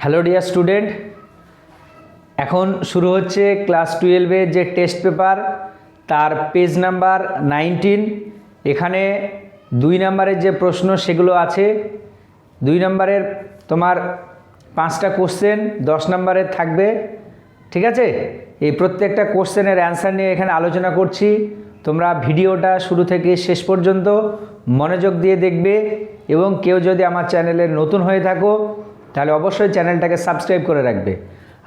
Hello dear student, এখন শুরু হচ্ছে ক্লাস 12-এর যে টেস্ট পেপার তার পেজ নাম্বার 19। এখানে 2 নম্বরের যে প্রশ্ন সেগুলো আছে। 2 নম্বরের তোমার 5টা কোশ্চেন 10 নম্বরের থাকবে, ঠিক আছে? এই প্রত্যেকটা কোশ্চেনের অ্যান্সার নিয়ে এখানে আলোচনা করছি। তোমরা ভিডিওটা শুরু থেকে শেষ পর্যন্ত মনোযোগ দিয়ে দেখবে এবং কেউ যদি আমার চ্যানেলে নতুন হয়ে থাকো তাহলে অবশ্যই চ্যানেলটাকে সাবস্ক্রাইব করে রাখবে।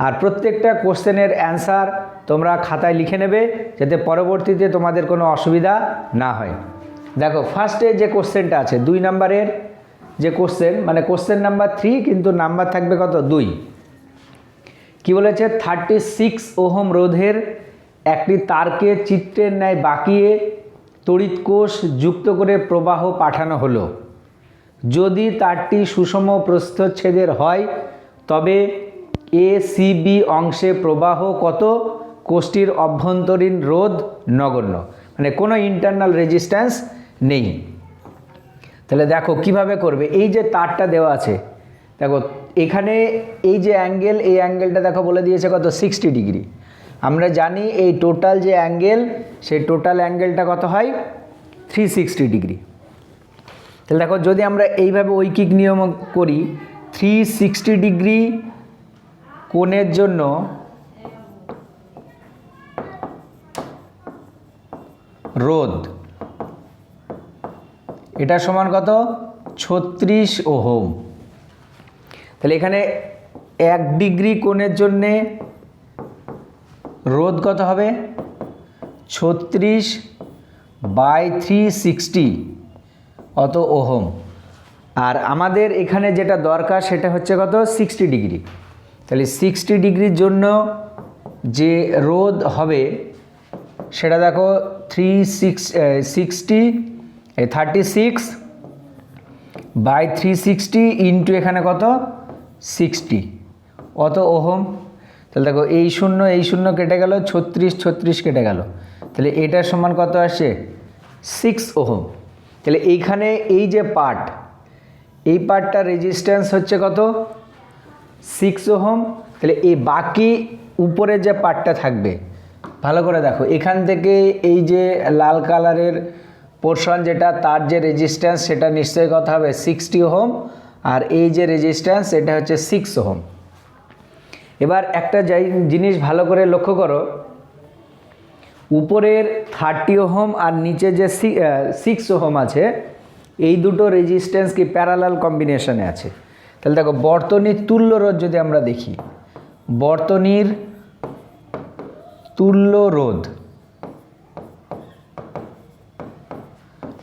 আর প্রত্যেকটা কোশ্চেনের অ্যান্সার তোমরা খাতায় লিখে নেবে যাতে পরবর্তীতে তোমাদের কোনো অসুবিধা না হয়। দেখো, ফার্স্টে যে কোশ্চেনটা আছে 2 নম্বরের যে কোশ্চেন, মানে কোশ্চেন নাম্বার 3 কিন্তু নাম্বার থাকবে কত 2। কি বলেছে? 36 ওহম রোধের একটি তারকে চিত্রের ন্যায় বাঁকিয়ে তড়িৎ কোষ যুক্ত করে প্রবাহ পাঠানো হলো। যদি তারটি সুষম প্রস্থচ্ছেদের হয় তবে ACB অংশে প্রবাহ কত? কোষটির অভ্যন্তরীণ রোধ নগণ্য, মানে কোনো ইন্টারনাল রেজিস্ট্যান্স নেই। তাহলে দেখো কিভাবে করবে। এই যে তারটা দেওয়া আছে, দেখো এখানে এই যে অ্যাঙ্গেল, এই অ্যাঙ্গেলটা দেখো বলে দিয়েছে কত? 60 ডিগ্রি। আমরা জানি এই টোটাল যে অ্যাঙ্গেল, সেই টোটাল অ্যাঙ্গেলটা কত হয়? 360 ডিগ্রি। তাহলে দেখো, যদি আমরা এইভাবে ঐকিক নিয়ম করি, 360 ডিগ্রি কোণের জন্য রোধ, এটা সমান কত? 36 ওহম। তাহলে এখানে 1 ডিগ্রি কোণের জন্যে রোধ কত হবে? 36/360 অত ওহম। আর আমাদের এখানে যেটা দরকার সেটা হচ্ছে কত? 60 ডিগ্রি। তাহলে 60 ডিগ্রির জন্য যে রোধ হবে সেটা দেখো 36/360 ইন্টু এখানে কত? 60 অত ওহম। তাহলে দেখো এই শূন্য কেটে গেল, 36 কেটে গেল, তাহলে এটার সমান কত আসে? 6 ওহম। তাহলে এইখানে এই যে পার্ট, এই পার্টটার রেজিস্ট্যান্স হচ্ছে কত? 6 ওহম। তাহলে এই বাকি উপরে যে পার্টটা থাকবে, ভালো করে দেখো, এখান থেকে এই যে লাল কালারের পোর্শন যেটা, তার যে রেজিস্ট্যান্স সেটা নিশ্চয়ই কত হবে? 60 ওহম। আর এই যে রেজিস্ট্যান্স এটা হচ্ছে 6 ওহম। এবার একটা জিনিস ভালো করে লক্ষ্য করো, উপরের 30 ওহম আর নিচে যে 6 ওহম আছে, এই দুটো রেজিস্ট্যান্স কি প্যারালাল কম্বিনেশনে আছে। তাহলে দেখো, বর্তনীর তুল্য রোধ যদি আমরা দেখি, বর্তনীর তুল্য রোধ,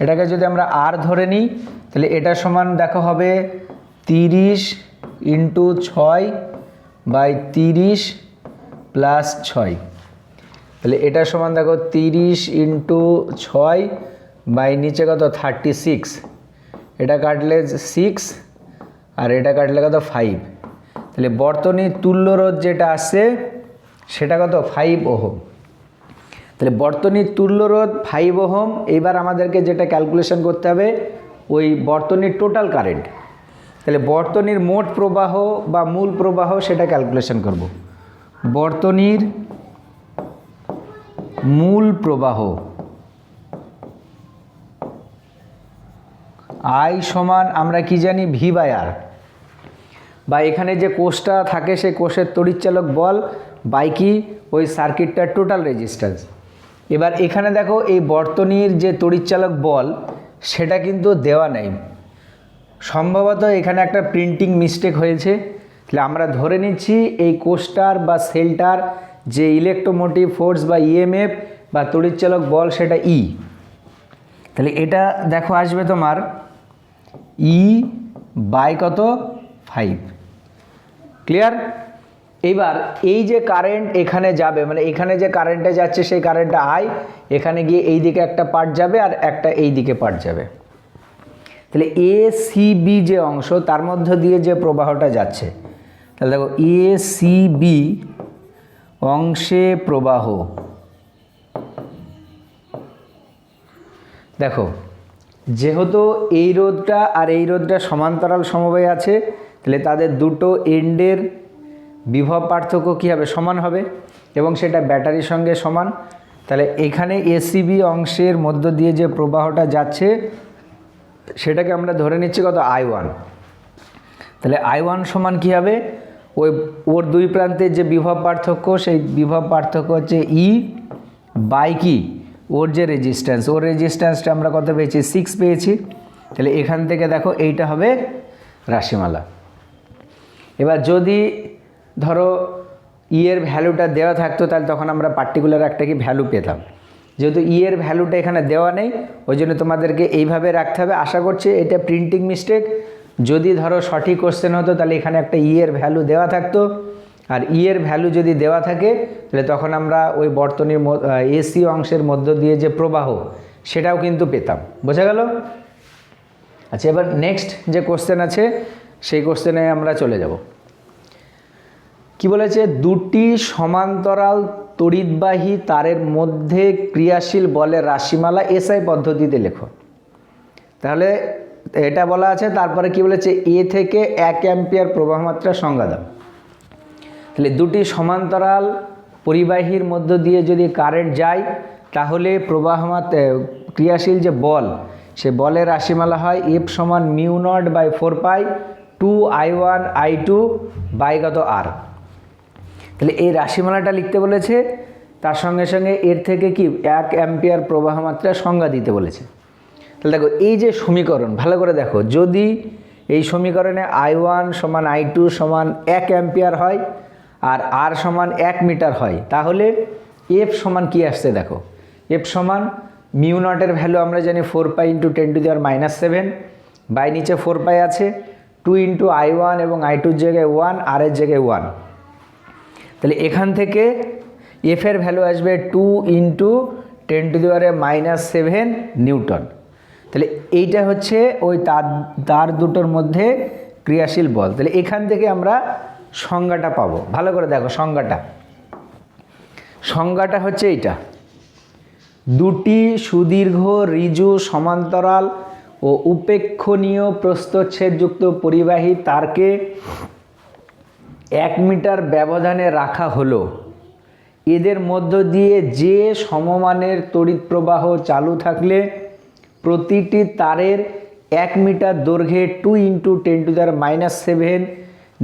এটাকে যদি আমরা আর ধরে নিই তাহলে এটা সমান দেখো হবে 30 × 6/30 + 6। তাহলে এটা সমান দেখো 30 × 6 বাই নিচে কত? 36। এটা কাটলে 6 আর এটা কাটলে কত? 5। তাহলে বর্তনীর তুল্য রোধ যেটা আসছে সেটা কত? 5 ওহম। তাহলে বর্তনীর তুল্য রোধ 5 ওহম। এইবার আমাদেরকে যেটা ক্যালকুলেশন করতে হবে ওই বর্তনীর টোটাল কারেন্ট। তাহলে বর্তনীর মোট প্রবাহ বা মূল প্রবাহ সেটা ক্যালকুলেশন করব। বর্তনীর মূল প্রবাহ I সমান আমরা কি জানি? V/R, বা এখানে যে কোষটা থাকে সেই কোষের তড়িৎচালক বল বাই কি? ওই সার্কিটটার টোটাল রেজিস্ট্যান্স। এবার এখানে দেখো, এই বর্তনীর যে তড়িৎচালক বল সেটা কিন্তু দেওয়া নেই, সম্ভবত এখানে একটা প্রিন্টিং মিস্টেক হয়েছে। তাহলে আমরা ধরে নিচ্ছি এই কোষটার বা সেলটার যে ইলেকট্রোমোটিভ ফোর্স বা EMF বা তড়িৎচালক বল সেটা E। তাহলে এটা দেখো আসবে তোমার E বাই কত? 5। ক্লিয়ার? এবার এই যে কারেন্ট এখানে যাবে, মানে এখানে যে কারেন্টটা যাচ্ছে সেই কারেন্টটা I, এখানে গিয়ে এই দিকে একটা পার্ট যাবে আর একটা এই দিকে পার্ট যাবে। তাহলে ACB যে অংশ, তার মধ্য দিয়ে যে প্রবাহটা যাচ্ছে, তাহলে দেখো ACB অংশে প্রবাহ, দেখো যেহেতু এই রোধটা আর এই রোধটা সমান্তরাল সমবায়ে আছে, তাহলে তাদের দুটো এন্ডের বিভব পার্থক্য কী হবে, সমান হবে, এবং সেটা ব্যাটারির সঙ্গে সমান। তাহলে এখানে এসিবি অংশের মধ্য দিয়ে যে প্রবাহটা যাচ্ছে সেটাকে আমরা ধরে নিচ্ছি কত, I1। তাহলে I1 সমান কী হবে, ওর দুই প্রান্তের যে বিভব পার্থক্য সেই বিভব পার্থক্য হচ্ছে ই বাই কি, ওর যে রেজিস্ট্যান্স, ওর রেজিস্ট্যান্সটা আমরা কত পেয়েছি, 6 পেয়েছি। তাহলে এখান থেকে দেখো এইটা হবে রাশিমালা। এবার যদি ধরো এর ভ্যালুটা দেওয়া থাকতো তাহলে তখন আমরা পার্টিকুলার একটা কি ভ্যালু পেতাম। যেহেতু এর ভ্যালুটা এখানে দেওয়া নেই ওই জন্য তোমাদেরকে এইভাবে রাখতে হবে। আশা করছি এটা প্রিন্টিং মিস্টেক। যদি ধরো সঠিক কোশ্চেন হতো তাহলে এখানে একটা এর ভ্যালু দেওয়া থাকতো, আর এর ভ্যালু যদি দেওয়া থাকে তাহলে তখন আমরা ওই বর্তনীর এসি অংশের মধ্য দিয়ে যে প্রবাহ সেটাও কিন্তু পেতাম। বোঝা গেল? আচ্ছা, এবার নেক্সট যে কোশ্চেন আছে সেই কোশ্চেনে আমরা চলে যাব। কি বলেছে, দুটি সমান্তরাল তড়িৎবাহী তারের মধ্যে ক্রিয়াশীল বলের রাশিমালা এসআই পদ্ধতিতে লেখো। তাহলে এটা বলা আছে, তারপরে কি বলেছে, এ থেকে 1 অ্যাম্পিয়ার প্রবাহমাত্রা সংজ্ঞা দাও। তাহলে দুটি সমান্তরাল পরিবাহীর মধ্য দিয়ে যদি কারেন্ট যায় তাহলে প্রবাহমাত্রা ক্রিয়াশীল যে বল সে বলের রাশিমালা হয় এফ সমান μ0/4π 2I1 I2 বাই কত আর। তাহলে এই রাশিমালাটা লিখতে বলেছে, তার সঙ্গে সঙ্গে এর থেকে কি 1 অ্যাম্পিয়ার প্রবাহমাত্রা সংজ্ঞা দিতে বলেছে। তাহলে দেখো এই যে সমীকরণ ভালো করে দেখো, যদি এই সমীকরণে I1 সমান I2 সমান 1 অ্যাম্পিয়ার হয় আর আর সমান 1 মিটার হয় তাহলে এফ সমান কি আসছে দেখো, এফ সমান μ0 ভ্যালু আমরা জানি 4π × 10⁻⁷ বাই নিচে 4π আছে, 2 × I1 এবং I2 এর জায়গায় 1 আর এর জায়গায় 1। তাহলে এখান থেকে এফ এর ভ্যালু আসবে 2 × 10⁻⁷ নিউটন। তাহলে এইটা হচ্ছে ওই তার দুটোর মধ্যে ক্রিয়াশীল বল। তাহলে এখান থেকে আমরা সংজ্ঞাটা পাবো। ভালো করে দেখো সংজ্ঞাটা হচ্ছে এইটা, দুটি সুদীর্ঘ ঋজু সমান্তরাল ও উপেক্ষণীয় প্রস্থচ্ছেদযুক্ত পরিবাহী তারকে 1 মিটার ব্যবধানে রাখা হলো। এদের মধ্য দিয়ে যে সমমানের তড়িৎ প্রবাহ চালু থাকলে প্রতিটি তারের 1 মিটার দৈর্ঘ্যে 2 × 10⁻⁷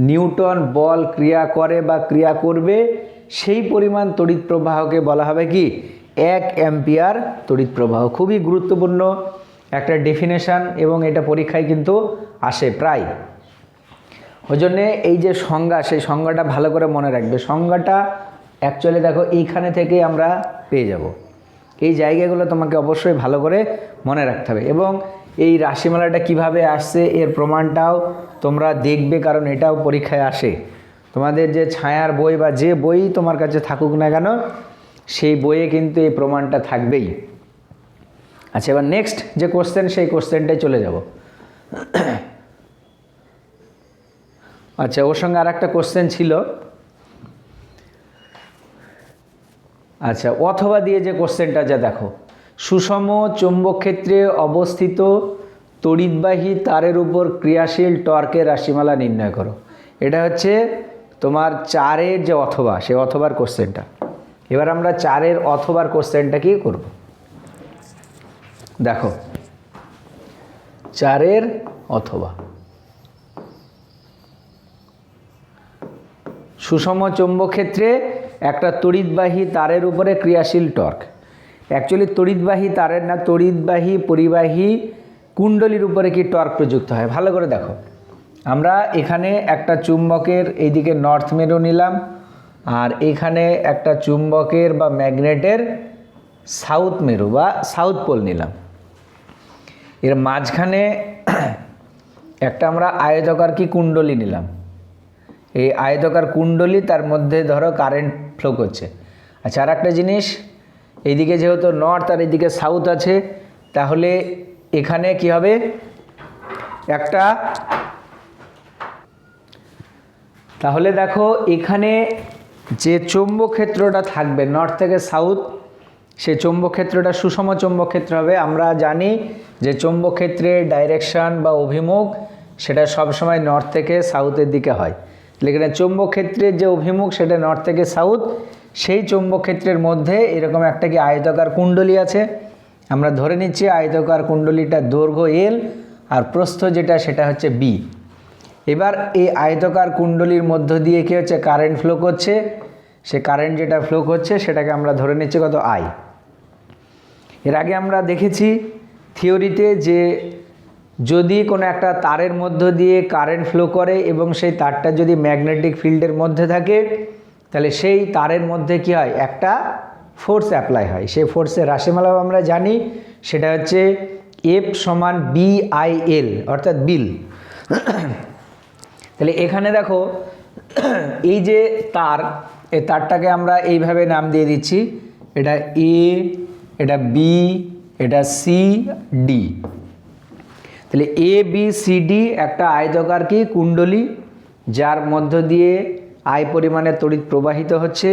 নিউটন বল ক্রিয়া করে বা ক্রিয়া করবে, সেই পরিমাণ তড়িৎ প্রবাহকে বলা হবে কি 1 অ্যাম্পিয়ার তড়িৎ প্রবাহ। খুবই গুরুত্বপূর্ণ একটা ডেফিনেশন এবং এটা পরীক্ষায় কিন্তু আসে প্রায়। ওই জন্যে এই যে সংজ্ঞা সেই সংজ্ঞাটা ভালো করে মনে রাখবে। সংজ্ঞাটা অ্যাকচুয়ালি দেখো এইখানে থেকেই আমরা পেয়ে যাব। এই জায়গাগুলো তোমাকে অবশ্যই ভালো করে মনে রাখতে হবে এবং এই রাশিমালাটা কিভাবে আসছে এর প্রমাণটাও তোমরা দেখবে, কারণ এটাও পরীক্ষায় আসে। তোমাদের যে ছায়ার বই বা যে বই তোমার কাছে থাকুক না কেন সেই বইয়ে কিন্তু এই প্রমাণটা থাকবেই। আচ্ছা, এবার নেক্সট যে কোশ্চেন সেই কোশ্চেনটাই চলে যাব। আচ্ছা, ওর সঙ্গে আর একটা কোশ্চেন ছিল। আচ্ছা, অথবা দিয়ে যে কোশ্চেনটা যা দেখো, সুষম চৌম্বক ক্ষেত্রে অবস্থিত তড়িৎবাহী তারের উপর ক্রিয়াশীল টর্কের রাশিমালা নির্ণয় করো। এটা হচ্ছে তোমার 4-এর যে অথবা, সে অথবার কোশ্চেনটা। এবার আমরা 4-এর অথবার কোশ্চেনটা কি করব দেখো, 4-এর অথবা সুষম চৌম্বক ক্ষেত্রে একটা তড়িৎবাহী তারের উপরে ক্রিয়াশীল টর্ক। অ্যাকচুয়ালি তড়িৎবাহী তারের না, তড়িৎবাহী পরিবাহী কুণ্ডলীর উপরে কি টর্ক প্রযুক্ত হয়। ভালো করে দেখো, আমরা এখানে একটা চুম্বকের এইদিকে নর্থ মেরু নিলাম আর এখানে একটা চুম্বকের বা ম্যাগনেটের সাউথ মেরু বা সাউথ পোল নিলাম। এর মাঝখানে একটা আমরা আয়তাকার কি কুণ্ডলী নিলাম। এই আয়তাকার কুণ্ডলী, তার মধ্যে ধরো কারেন্ট ফ্লো করছে। আচ্ছা, আর একটা জিনিস, এইদিকে যেহেতু নর্থ আর এইদিকে সাউথ আছে তাহলে এখানে কি হবে, একটা, তাহলে দেখো এখানে যে চৌম্বক ক্ষেত্রটা থাকবে নর্থ থেকে সাউথ, সেই চৌম্বক ক্ষেত্রটা সুষম চৌম্বক ক্ষেত্র হবে। আমরা জানি যে চৌম্বক ক্ষেত্রের ডাইরেকশন বা অভিমুখ সেটা সব সময় নর্থ থেকে সাউথের দিকে হয়। এখানে চৌম্বক ক্ষেত্রের যে অভিমুখ সেটা নর্থ থেকে সাউথ। সেই চৌম্বক ক্ষেত্রের মধ্যে এরকম একটা কি আয়তাকার কুণ্ডলী আছে। আমরা ধরে নিচ্ছি আয়তাকার কুণ্ডলীটার দৈর্ঘ্য এল আর প্রস্থ যেটা সেটা হচ্ছে বি। এবার এই আয়তাকার কুণ্ডলীর মধ্য দিয়ে কি হচ্ছে, কারেন্ট ফ্লো করছে। সে কারেন্ট যেটা ফ্লো করছে সেটাকে আমরা ধরে নিচ্ছি কত, আই। এর আগে আমরা দেখেছি থিওরিতে যে যদি কোনো একটা তারের মধ্য দিয়ে কারেন্ট ফ্লো করে এবং সেই তারটা যদি ম্যাগনেটিক ফিল্ডের মধ্যে থাকে, তাহলে সেই তারের মধ্যে কি হয়, একটা ফোর্স অ্যাপ্লাই হয়। সেই ফোর্সের রাশিমালাও আমরা জানি, সেটা হচ্ছে এফ সমান BIL অর্থাৎ বিল। তাহলে এখানে দেখো এই যে তার, এই তারটাকে আমরা এইভাবে নাম দিয়ে দিচ্ছি, এটা এ, এটা বি, এটা সি, ডি। তাহলে ABCD একটা আয়তাকার কি কুণ্ডলী, যার মধ্য দিয়ে আই পরিমাণের তড়িৎ প্রবাহিত হচ্ছে,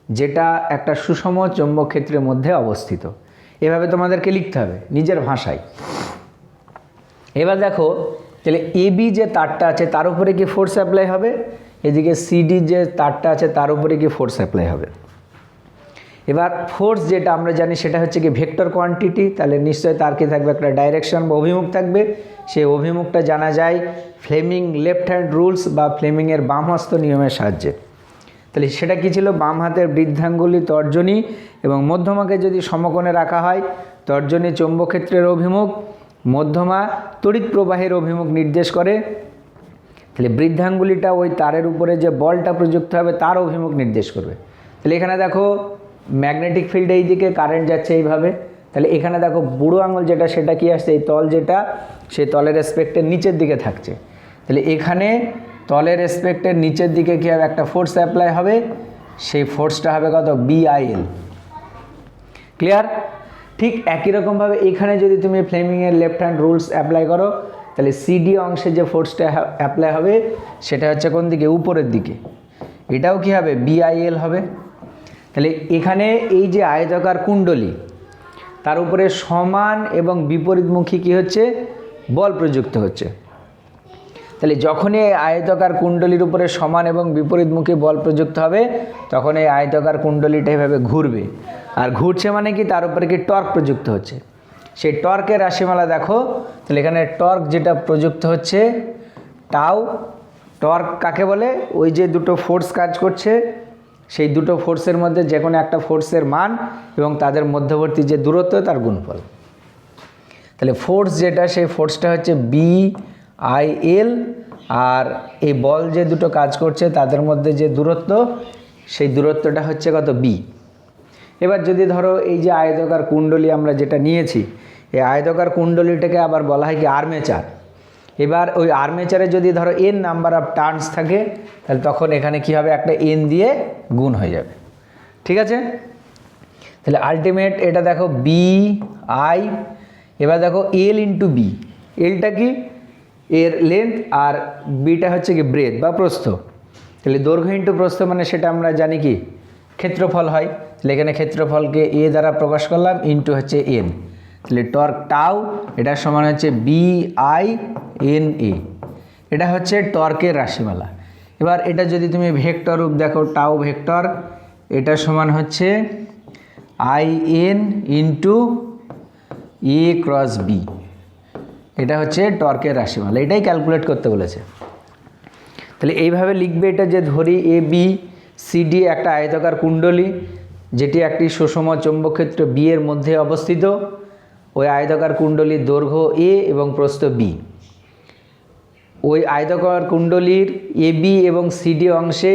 যেটা একটা সুষম চৌম্বক ক্ষেত্রের মধ্যে অবস্থিত। এভাবে তোমাদেরকে লিখতে হবে নিজের ভাষায়। এবার দেখো তাহলে AB যে তারটা আছে তার উপরে কি ফোর্স অ্যাপ্লাই হবে, এদিকে CD যে তারটা আছে তার উপরে কি ফোর্স অ্যাপ্লাই হবে। এবার ফোর্স যেটা আমরা জানি সেটা হচ্ছে কি ভেক্টর কোয়ান্টিটি, তাহলে নিশ্চয়ই তার কি থাকবে, একটা ডাইরেকশন বা অভিমুখ থাকবে। সেই অভিমুখটা জানা যায় ফ্লেমিং লেফট হ্যান্ড রুলস বা ফ্লেমিংয়ের বাম হস্ত নিয়মের সাহায্যে। তাহলে সেটা কি ছিল, বাম হাতের বৃদ্ধাঙ্গুলি তর্জনী এবং মধ্যমাকে যদি সমকোণে রাখা হয়, তর্জনী চৌম্বক ক্ষেত্রের অভিমুখ, মধ্যমা তড়িৎ প্রবাহের অভিমুখ নির্দেশ করে। তাহলে বৃদ্ধাঙ্গুলিটা ওই তারের উপরে যে বলটা প্রযুক্ত হবে তার অভিমুখ নির্দেশ করবে। তাহলে এখানে দেখো ম্যাগনেটিক ফিল্ড এই দিকে, কারেন্ট যাচ্ছে এইভাবে। তাহলে এখানে দেখো বুড়ো আঙুল যেটা সেটা কি আসছে, এই তল যেটা, সেই তলের রেসপেক্টের নিচের দিকে থাকছে। তাহলে এখানে তলের রেসপেক্টের নিচের দিকে কী হবে, একটা ফোর্স অ্যাপ্লাই হবে। সেই ফোর্সটা হবে কত, BIL। ক্লিয়ার? ঠিক একই রকমভাবে এখানে যদি তুমি ফ্লেমিংয়ের লেফট হ্যান্ড রুলস অ্যাপ্লাই করো, তাহলে CD অংশে যে ফোর্সটা অ্যাপ্লাই হবে সেটা হচ্ছে কোন দিকে, উপরের দিকে। এটাও কি হবে, BIL হবে। তাহলে এখানে এই যে আয়তাকার কুণ্ডলী, তার উপরে সমান এবং বিপরীতমুখী কি হচ্ছে, বল প্রযুক্ত হচ্ছে। তাহলে যখনই এই আয়তাকার কুণ্ডলীর উপরে সমান এবং বিপরীতমুখী বল প্রযুক্ত হবে, তখন এই আয়তাকার কুণ্ডলীটা এভাবে ঘুরবে। আর ঘুরছে মানে কি, তার উপরে কি টর্ক প্রযুক্ত হচ্ছে। সেই টর্কের রাশিমালা দেখো, তাহলে এখানে টর্ক যেটা প্রযুক্ত হচ্ছে টাউ। টর্ক কাকে বলে, ওই যে দুটো ফোর্স কাজ করছে, সেই দুটো ফোর্সের মধ্যে যে কোনো একটা ফোর্সের মান এবং তাদের মধ্যবর্তী যে দূরত্ব তার গুণফল। তাহলে ফোর্স যেটা, সেই ফোর্সটা হচ্ছে BIL, আর এই বল যে দুটো কাজ করছে তাদের মধ্যে যে দূরত্ব, সেই দূরত্বটা হচ্ছে কত, B। এবার যদি ধরো এই যে আয়তাকার কুণ্ডলী আমরা যেটা নিয়েছি, এই আয়তাকার কুণ্ডলীটাকে আবার বলা হয় কি আর্মেচার। এবার ওই আর্মেচারে যদি ধরো N নাম্বার অফ টার্নস থাকে, তাহলে তখন এখানে কি হবে, একটা N দিয়ে গুণ হয়ে যাবে। ঠিক আছে? তাহলে আলটিমেট এটা দেখো BI। এবার দেখো L ইন্টু B। এলটা কি, এর লেন্থ, আর বিটা হচ্ছে কি ব্রেথ বা প্রস্থ। তাহলে দৈর্ঘ্য ইন্টু প্রস্থ মানে সেটা আমরা জানি কি ক্ষেত্রফল হয়। তাহলে এখানে ক্ষেত্রফলকে A দ্বারা প্রকাশ করলাম, ইন্টু হচ্ছে N। তাহলে টর্ক টাউ এটা সমান হচ্ছে BINA। এটা হচ্ছে টর্কের রাশিমালা। এবার এটা যদি তুমি ভেক্টর রূপ দেখো, টাউ ভেক্টর, এটা সমান হচ্ছে IN into A cross B। এটা হচ্ছে টর্কের রাশিমালা, এটাই ক্যালকুলেট করতে বলেছে। তাহলে এইভাবে লিখবে এটা, যে ধরি ABCD একটা আয়তাকার কুণ্ডলী, যেটি একটি সুষম চৌম্বকক্ষেত্র B এর মধ্যে অবস্থিত। ওই আয়তাকার কুণ্ডলীর দৈর্ঘ্য A এবং প্রস্থ B। ওই আয়তাকার কুণ্ডলীর AB এবং CD অংশে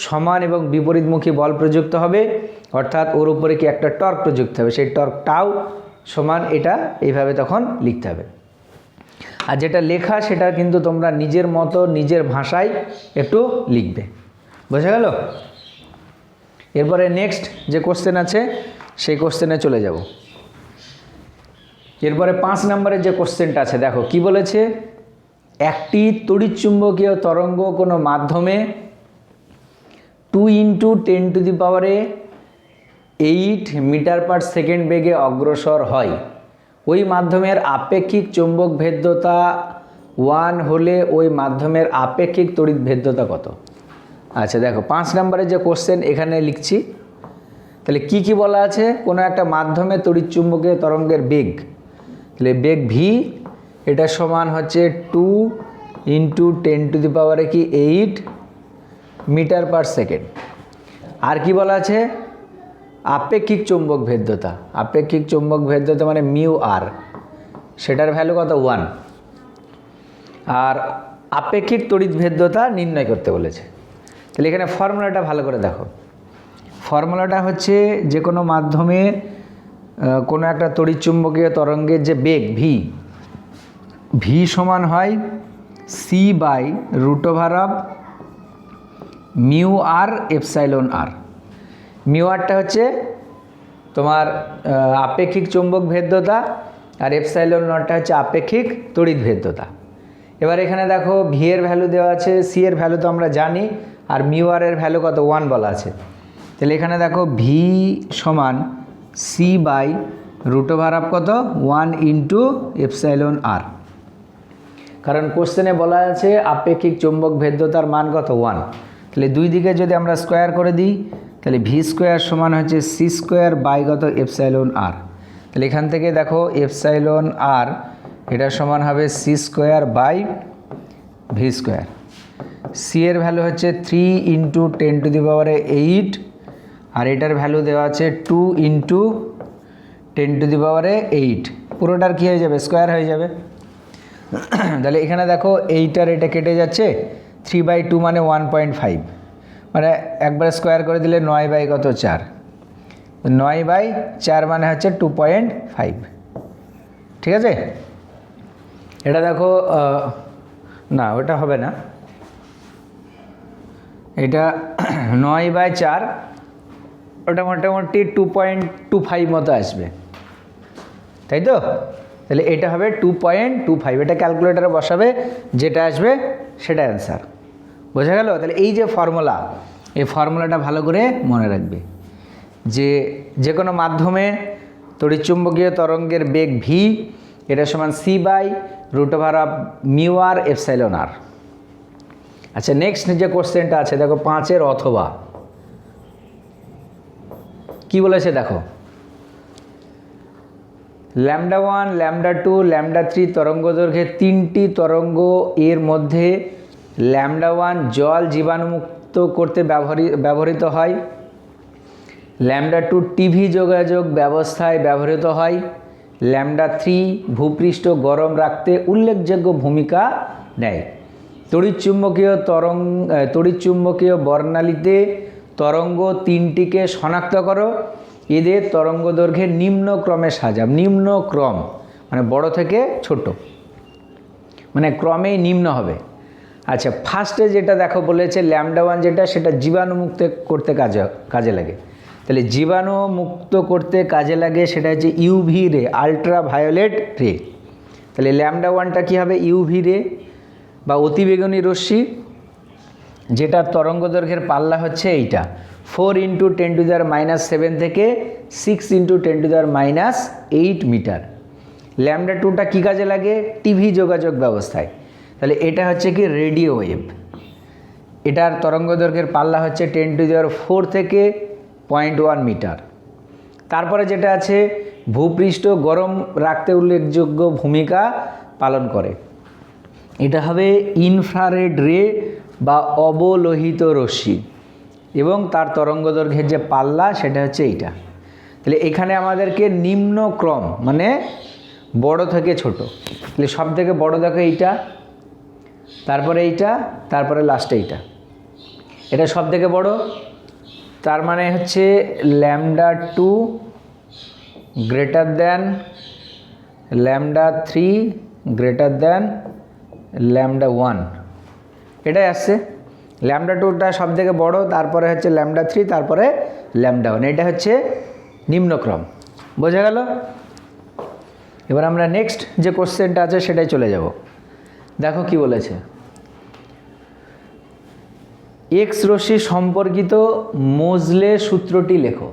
সমান এবং বিপরীতমুখী বল প্রযুক্ত হবে, অর্থাৎ ওর উপরে কি একটা টর্ক প্রযুক্ত হবে। সেই টর্ক টাউ সমান এটা, এইভাবে তখন লিখতে হবে। আর যেটা লেখা সেটা কিন্তু তোমরা নিজের মতো নিজের ভাষায় একটু লিখবে। বোঝা গেল? এরপরে নেক্সট যে কোশ্চেন আছে সেই কোশ্চেনে চলে যাব। এরপরে 5 নম্বরের যে কোশ্চেনটা আছে, দেখো কি বলেছে, একটি তড়িৎচুম্বকীয় তরঙ্গ কোনো মাধ্যমে 2 × 10⁸ মিটার/সেকেন্ড বেগে অগ্রসর হয়। ওই মাধ্যমের আপেক্ষিক চৌম্বক ভেদ্যতা 1 হলে ওই মাধ্যমের আপেক্ষিক তড়িৎভেদ্যতা কত? আচ্ছা দেখো 5 নম্বরে যে কোশ্চেন এখানে লিখছি, তাহলে কি কি বলা আছে? কোনো একটা মাধ্যমে তড়িৎচুম্বকীয় তরঙ্গের বেগ, তাহলে বেগ ভি, এটা সমান হচ্ছে 2 × 10⁸ মিটার পার সেকেন্ড। আর কি বলা আছে? আপেক্ষিক চৌম্বক ভেদ্যতা, আপেক্ষিক চৌম্বক ভেদ্যতা মানে মিউ আর, সেটার ভ্যালু কত? 1। আর আপেক্ষিক তড়িৎভেদ্যতা নির্ণয় করতে বলেছে। তাহলে এখানে ফর্মুলাটা ভালো করে দেখো। ফর্মুলাটা হচ্ছে যে কোনো মাধ্যমে কোনো একটা তড়িৎচুম্বকীয় তরঙ্গের যে বেগ ভি, ভি সমান হয় c/√of মিউ আর এপসাইলন আর। মিউ আরটা হচ্ছে তোমার আপেক্ষিক চৌম্বক ভেদ্যতা, আর এপসাইলন নটটা হচ্ছে আপেক্ষিক তড়িৎভেদ্যতা। এবার এখানে দেখো ভি এর ভ্যালু দেওয়া আছে, সি এর ভ্যালু তো আমরা জানি, আর মিউ আর এর ভ্যালু কত? 1 বলা আছে। তাহলে এখানে দেখো ভি সমান c/√of কত? 1 × এপসাইলন আর। কারণ কোশ্চেনে বলা আছে আপেক্ষিক চৌম্বক ভেদ্যতার মান কত? 1। তাহলে দুই দিকে যদি আমরা স্কোয়ার করে দিই, তাহলে ভি স্কোয়ার সমান হচ্ছে c² কত? এপসাইলন আর। তাহলে এখান থেকে দেখো এপসাইলন আর এটা সমান হবে c² ভি স্কোয়ার। সি এর ভ্যালু হচ্ছে 3 × 10⁸, আর এটার ভ্যালু দেওয়া আছে 2 × 10⁸। পুরোটার কী হয়ে যাবে? স্কোয়ার হয়ে যাবে। তাহলে এখানে দেখো এইটার এটা কেটে যাচ্ছে, 3/2 মানে 1.5, মানে একবার স্কোয়ার করে দিলে 9 কত? 4। 9/4 মানে হচ্ছে 2.5। ঠিক আছে, এটা দেখো না ওটা হবে না, এটা 9/4, ওটা মোটামুটি 2.25 মতো আসবে, তাই তো? তাহলে এটা হবে 2.25, এটা ক্যালকুলেটারে বসাবে, যেটা আসবে সেটা অ্যান্সার। বোঝা গেল? তাহলে এই যে ফর্মুলা, এই ফর্মুলাটা ভালো করে মনে রাখবে, যে কোনো মাধ্যমে তড়িৎচুম্বকীয় তরঙ্গের বেগ ভি, এটা সমান c/√of মিউ আর এপসাইলন আর। আচ্ছা নেক্সট যে কোশ্চেনটা আছে দেখো 5-এর অথবা কি বলেছে দেখো, λ1, λ2, λ3 তরঙ্গ দৈর্ঘ্যের 3টি তরঙ্গ এর মধ্যে λ1 জল জীবাণুমুক্ত করতে ব্যবহৃত হয়, λ2 টিভি যোগাযোগ ব্যবস্থায় ব্যবহৃত হয়, λ3 ভূপৃষ্ঠ গরম রাখতে উল্লেখযোগ্য ভূমিকা নেয়। তড়িৎচুম্বকীয় বর্ণালীতে তরঙ্গ 3টিকে শনাক্ত করো, এদের তরঙ্গ দৈর্ঘ্যের নিম্ন ক্রমে সাজাও। নিম্ন ক্রম মানে বড় থেকে ছোট, মানে ক্রমেই নিম্ন হবে। আচ্ছা ফার্স্টে যেটা দেখো বলেছে λ1 যেটা, সেটা জীবাণুমুক্ত করতে কাজে লাগে। তাহলে জীবাণুমুক্ত করতে কাজে লাগে সেটা হচ্ছে ইউভি রে, আলট্রাভায়োলেট রে। তাহলে λ1টা কী হবে? ইউভি রে বা অতিবেগুনি রশ্মি, যেটার তরঙ্গ দৈর্ঘ্যের পাল্লা হচ্ছে এইটা 4 × 10⁻⁷ থেকে 6 × 10⁻8 মিটার। λ2টা কী কাজে লাগে? টিভি যোগাযোগ ব্যবস্থায়। তাহলে এটা হচ্ছে কি? Radio wave. এটার তরঙ্গ দৈর্ঘ্যের পাল্লা হচ্ছে 10⁴ থেকে 0.1 মিটার। তারপরে যেটা আছে ভূপৃষ্ঠ গরম রাখতে উল্লেখযোগ্য ভূমিকা পালন করে, এটা হবে ইনফ্রারেড রে বা অবলোহিত রশ্মি, এবং তার তরঙ্গ দৈর্ঘ্যের যে পাল্লা সেটা হচ্ছে এইটা। তাহলে এখানে আমাদেরকে নিম্ন ক্রম মানে বড় থেকে ছোট, তাহলে সব থেকে বড় দেখো এইটা, তারপরে এইটা, তারপরে লাস্টে এইটা, এটা সব থেকে বড়। তার মানে হচ্ছে λ2 গ্রেটার দ্যান λ3 গ্রেটার দ্যান λ1, এটাই আসছে। λ2টা সব থেকে বড়, তারপরে হচ্ছে λ3, তারপরে λ1, এটা হচ্ছে নিম্নক্রম। বোঝা গেল? এবার আমরা নেক্সট যে কোশ্চেনটা আছে সেটাই চলে যাব। দেখো কি বলেছে, এক্স রশ্মি সম্পর্কিত মোজলে সূত্রটি লেখো।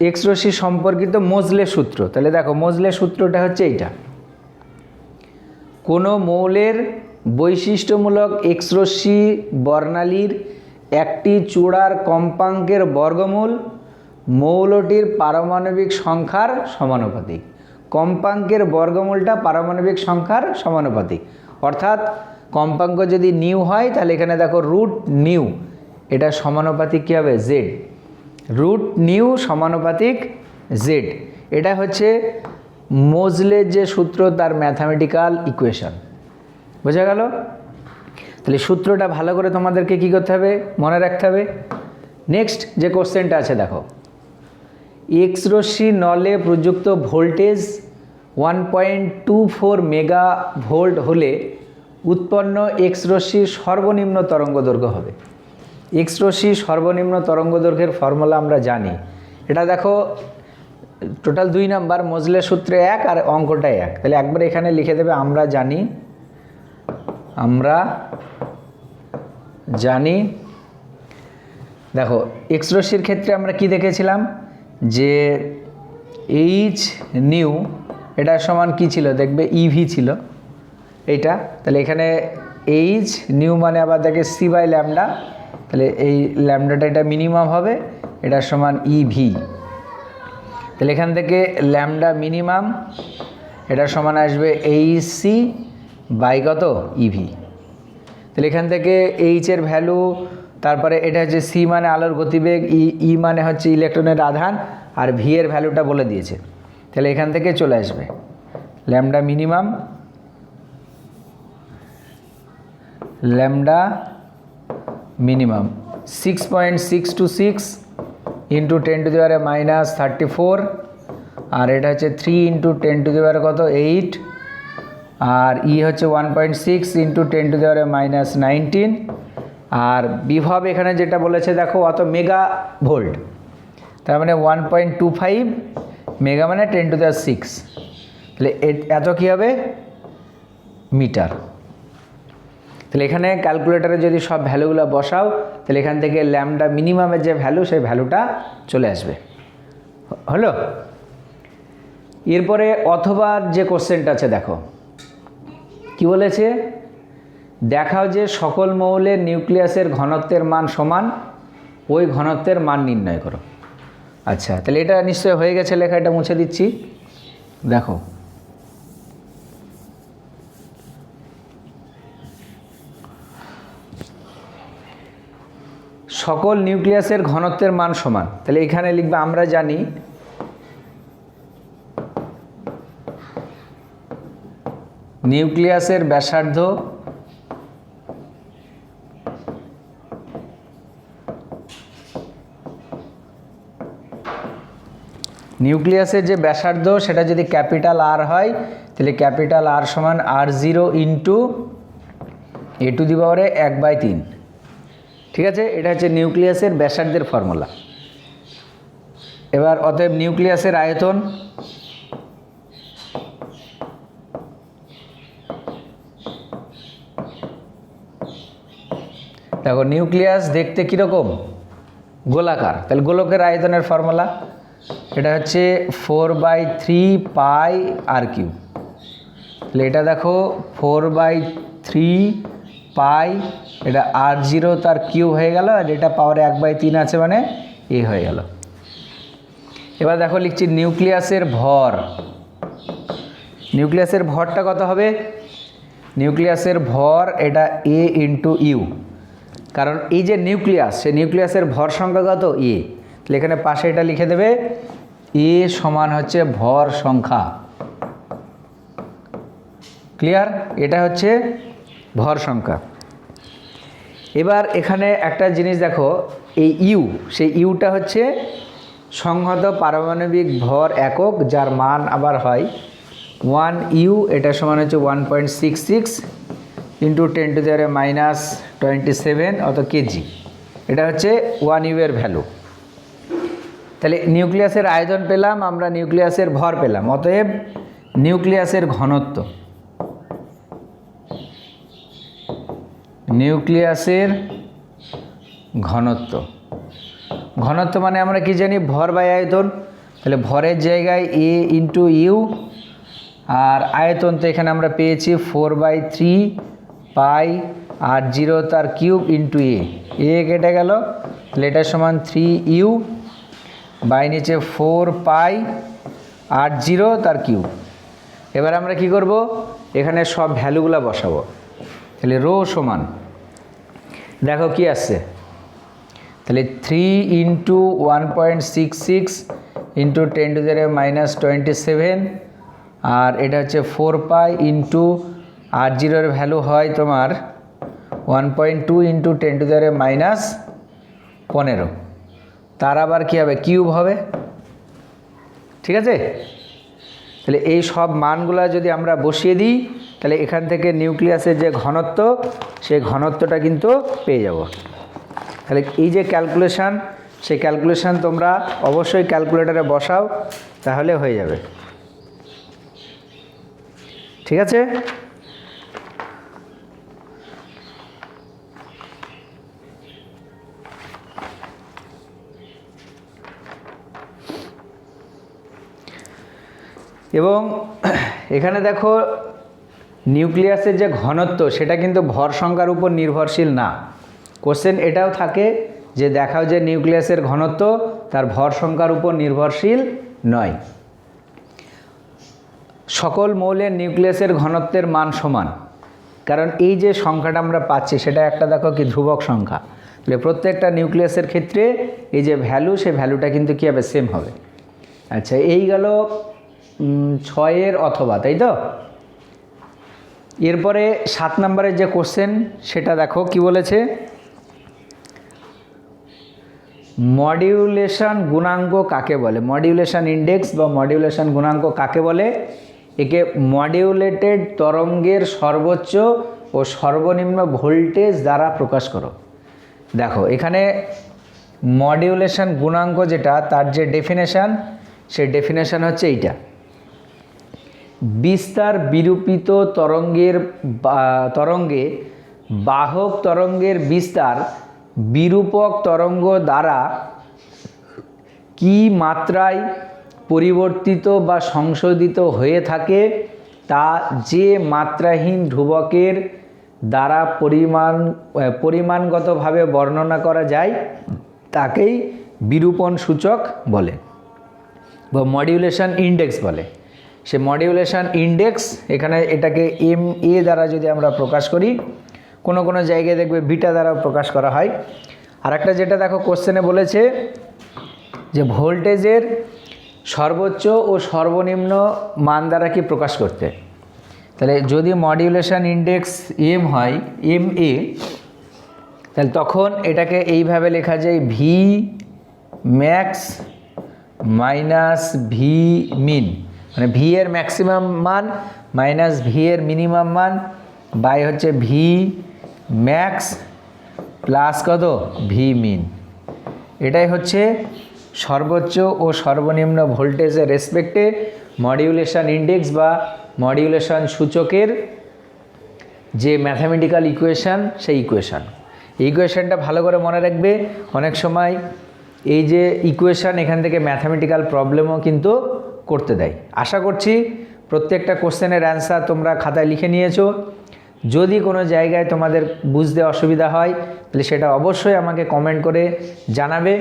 এক্স রশ্মি সম্পর্কিত মোজলে সূত্র, তাহলে দেখো মোজলে সূত্রটা হচ্ছে এইটা। কোনো মৌলের বৈশিষ্ট্যমূলক এক্স রশ্মি বর্ণালীর একটি চূড়ার কম্পাঙ্কের বর্গমূল মৌলটির পারমাণবিক সংখ্যার সমানুপাতিক। কম্পাঙ্কের বর্গমূলটা পারমাণবিক সংখ্যার সমানুপাতিক, অর্থাৎ কম্পাঙ্ক যদি নিউ হয় তাহলে এখানে দেখো রুট নিউ, এটা সমানুপাতিক কী হবে? জেড। রুট নিউ সমানুপাতিক জেড, এটা হচ্ছে মোজলের যে সূত্র তার ম্যাথামেটিক্যাল ইকুয়েশন। বোঝা গেল? তাহলে সূত্রটা ভালো করে তোমাদেরকে কী করতে হবে? মনে রাখতে হবে। নেক্সট যে কোশ্চেনটা আছে দেখো, এক্স রশ্মি নলে প্রযুক্ত ভোল্টেজ 1.24 মেগা ভোল্ট হলে উৎপন্ন এক্স রশ্মির সর্বনিম্ন তরঙ্গদৈর্ঘ্য হবে। এক্স রশ্মির সর্বনিম্ন তরঙ্গদৈর্ঘ্যের ফর্মুলা আমরা জানি, এটা দেখো টোটাল 2 নাম্বার, মোজলের সূত্রে 1 আর অঙ্কটা 1। তাহলে একবার এখানে লিখে দেবে আমরা জানি। দেখো এক্স রশ্মির ক্ষেত্রে আমরা কি দেখেছিলাম যে এইচ নিউ এটা সমান কি ছিল? দেখবে ইভি ছিল এইটা। তাহলে এখানে এইচ নিউ মানে আবার দেখে সি বাই ল্যামডা, তাহলে এই ল্যামডাটা এটা মিনিমাম হবে, এটা সমান ইভি। তাহলে এখান থেকে ল্যামডা মিনিমাম এটা সমান আসবে এইচ সি বাই কত? ইভি। তাহলে এখান থেকে এইচের ভ্যালু, তারপরে এটা হচ্ছে সি মানে আলোর গতিবেগ, ই মানে হচ্ছে ইলেকট্রনের আধান, আর ভি এর ভ্যালুটা বলে দিয়েছে। তাহলে এখান থেকে চলে আসবে ল্যামডা মিনিমাম 6.626 ইন্টু 10⁻⁻34, আর এটা হচ্ছে 3 ইন্টু 10⁻কত? 8, আর ই হচ্ছে 1.6 ইন্টু 10⁻⁻19, আর বিভব এখানে যেটা বলেছে দেখো অত মেগা ভোল্ট, তার মানে 1.25 মেগা মানে 10⁶। তাহলে এত কী হবে? মিটার। তাহলে এখানে ক্যালকুলেটারে যদি সব ভ্যালুগুলো বসাও তাহলে এখান থেকে ল্যামডা মিনিমামের যে ভ্যালু সেই ভ্যালুটা চলে আসবে। হলো? এরপরে অথবা যে কোশ্চেনটা আছে দেখো কি বলেছে, দেখাও যে সকল মৌলের নিউক্লিয়াসের ঘনত্বের মান সমান, ওই ঘনত্বের মান নির্ণয় করো। আচ্ছা, তাহলে এটা নিশ্চয় হয়ে গেছে লেখা, এটা মুছে দিচ্ছি। দেখো সকল নিউক্লিয়াসের ঘনত্বের মান সমান, তাহলে এখানে লিখবে আমরা জানি নিউক্লিয়াসের ব্যাসার্ধ নিউক্লিয়াসের যে ব্যাসার্ধ সেটা যদি ক্যাপিটাল আর হয় তাহলে ক্যাপিটাল আর সমান R0 ইন্টু a⁴ 1/3। ঠিক আছে, এটা হচ্ছে নিউক্লিয়াসের ব্যাসার্ধের ফর্মুলা। এবার অতএব নিউক্লিয়াসের আয়তন, দেখো নিউক্লিয়াস দেখতে কীরকম? গোলাকার, তাহলে গোলকের আয়তনের ফর্মুলা এটা হচ্ছে 4/3 পাই r3। তাহলে এটা দেখো 4/3 পাই, এটা R0 তার কিউব হয়ে গেল, আর এটা পাওয়ারে 1/3 আছে মানে এ হয়ে গেল। এবার দেখো লিখছি নিউক্লিয়াসের ভর। নিউক্লিয়াসের ভরটা কত হবে? নিউক্লিয়াসের ভর এটা a ইন্টু ইউ, কারণ এই যে নিউক্লিয়াস, সে নিউক্লিয়াসের ভর সংখ্যা কত? এ। তাহলে এখানে পাশে এটা লিখে দেবে এ সমান হচ্ছে ভর সংখ্যা। ক্লিয়ার? এটা হচ্ছে ভর সংখ্যা। এবার এখানে একটা জিনিস দেখো, এই ইউ, সেই ইউটা হচ্ছে সংহত পারমাণবিক ভর একক, যার মান আবার হয় 1 ইউ, এটা সমান হচ্ছে 1.66 ইন্টু 10⁻⁻27 অত কেজি, এটা হচ্ছে 1 ইউ এর ভ্যালু। তাহলে নিউক্লিয়াসের আয়তন পেলাম আমরা, নিউক্লিয়াসের ভর পেলাম, অতএব নিউক্লিয়াসের ঘনত্ব, নিউক্লিয়াসের ঘনত্ব, ঘনত্ব মানে আমরা কি জানি? ভর বাই আয়তন। তাহলে ভরের জায়গায় এ ইন্টু ইউ, আর আয়তন তো এখানে আমরা পেয়েছি 4/3 পাই r0 তার কিউব ইন্টু এ কেটে গেল, তাহলে এটা সমান 3u বাই নিচে 4 পাই r0 তার কিউব। এবার আমরা কি করব, এখানে সব ভ্যালুগুলো বসাবো। তাহলে রো সমান, দেখো কি আসছে, তাহলে 3 ইন্টু 1.66 ইন্টু 10⁻⁻27, আর এটা হচ্ছে 4 পাই ইন্টু r0 এর ভ্যালু হয় তোমার 1.2 ইন্টু 10⁻⁻15, তার আবার কী হবে, কিউব হবে। ঠিক আছে, তাহলে এই সব মানগুলো যদি আমরা বসিয়ে দিই, তাহলে এখান থেকে নিউক্লিয়াসের যে ঘনত্ব, সেই ঘনত্বটা কিন্তু পেয়ে যাব। তাহলে এই যে ক্যালকুলেশান, সেই ক্যালকুলেশান তোমরা অবশ্যই ক্যালকুলেটরে বসাও, তাহলে হয়ে যাবে। ঠিক আছে, এবং এখানে দেখো নিউক্লিয়াসের যে ঘনত্ব, সেটা কিন্তু ভর সংখ্যার উপর নির্ভরশীল না। কোশ্চেন এটাও থাকে যে দেখাও যে নিউক্লিয়াসের ঘনত্ব তার ভর সংখ্যার উপর নির্ভরশীল নয়। সকল মৌলের নিউক্লিয়াসের ঘনত্বের মান সমান, কারণ এই যে সংখ্যাটা আমরা পাচ্ছি সেটা একটা দেখো কি ধ্রুবক সংখ্যা, তাহলে প্রত্যেকটা নিউক্লিয়াসের ক্ষেত্রে এই যে ভ্যালু, সেই ভ্যালুটা কিন্তু কী হবে, সেম হবে। আচ্ছা, এই গেল 6 অথবা, তাই তো। এরপরে 7 নম্বরের যে কোশ্চেন, সেটা দেখো কি বলেছে, মডিউলেশন গুণাঙ্ক কাকে বলে, মডিউলেশন ইন্ডেক্স বা মডিউলেশন গুণাঙ্ক কাকে বলে, একে মডিউলেটেড তরঙ্গের সর্বোচ্চ ও সর্বনিম্ন ভোল্টেজ দ্বারা প্রকাশ করো। দেখো এখানে মডিউলেশন গুণাঙ্ক যেটা, তার যে ডেফিনেশান, সেই ডেফিনেশান হচ্ছে এইটা, বিস্তার বিরূপিত তরঙ্গে বাহক তরঙ্গের বিস্তার বিরূপক তরঙ্গ দ্বারা কি মাত্রায় পরিবর্তিত বা সংশোধিত হয়ে থাকে, তা যে মাত্রাহীন ধ্রুবকের দ্বারা পরিমাণগতভাবে বর্ণনা করা যায়, তাকেই বিরূপণ সূচক বলে বা মডিউলেশন ইন্ডেক্স বলে। সে মডিউলেশন ইন্ডেক্স, এখানে এটাকে MA দ্বারা যদি আমরা প্রকাশ করি, কোনো কোনো জায়গায় দেখবে বিটা দ্বারাও প্রকাশ করা হয়। আর একটা যেটা দেখো কোশ্চেনে বলেছে যে ভোল্টেজের সর্বোচ্চ ও সর্বনিম্ন মান দ্বারা কি প্রকাশ করতে, তাহলে যদি মডিউলেশন ইন্ডেক্স M হয়, MA, তাহলে তখন এটাকে এইভাবে লেখা যায় ভি ম্যাক্স মাইনাস ভি মিন, মানে ভি এর ম্যাক্সিমাম মান মাইনাস ভি এর মিনিমাম মান বাই হচ্ছে ভি ম্যাক্স প্লাস কত, ভি মিন। এটাই হচ্ছে সর্বোচ্চ ও সর্বনিম্ন ভোল্টেজের রেসপেক্টে মডিউলেশন ইন্ডেক্স বা মডিউলেশন সূচকের যে ম্যাথামেটিক্যাল ইকুয়েশান, সেই ইকুয়েশানটা ভালো করে মনে রাখবে। অনেক সময় এই যে ইকুয়েশান, এখান থেকে ম্যাথামেটিক্যাল প্রবলেমও কিন্তু করতে দেয়। আশা করছি প্রত্যেকটা কোশ্চেনের অ্যান্সার তোমরা খাতায় লিখে নিয়েছো। যদি কোনো জায়গায় তোমাদের বুঝতে অসুবিধা হয়, তাহলে সেটা অবশ্যই আমাকে কমেন্ট করে জানাবে।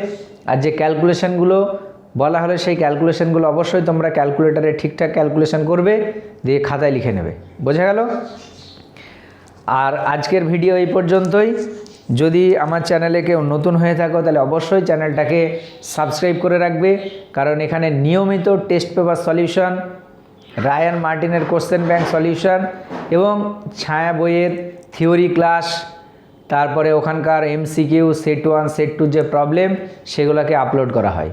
আর যে ক্যালকুলেশনগুলো বলা হলে, সেই ক্যালকুলেশনগুলো অবশ্যই তোমরা ক্যালকুলেটরে ঠিকঠাক ক্যালকুলেশন করবে, দিয়ে খাতায় লিখে নেবে। বোঝা গেল? আর আজকের ভিডিও এই পর্যন্তই। যদি আমার চ্যানেলে কেউ নতুন হয়ে থাকো, তাহলে অবশ্যই চ্যানেলটাকে সাবস্ক্রাইব করে রাখবে, কারণ এখানে নিয়মিত টেস্ট পেপার সলিউশন, রায়ান মার্টিনের কোশ্চেন ব্যাংক সলিউশন এবং ছায়া বইয়ের থিওরি ক্লাস, তারপরে ওখানকার MCQ সেট 1 সেট 2 যে প্রবলেম, সেগুলোকে আপলোড করা হয়।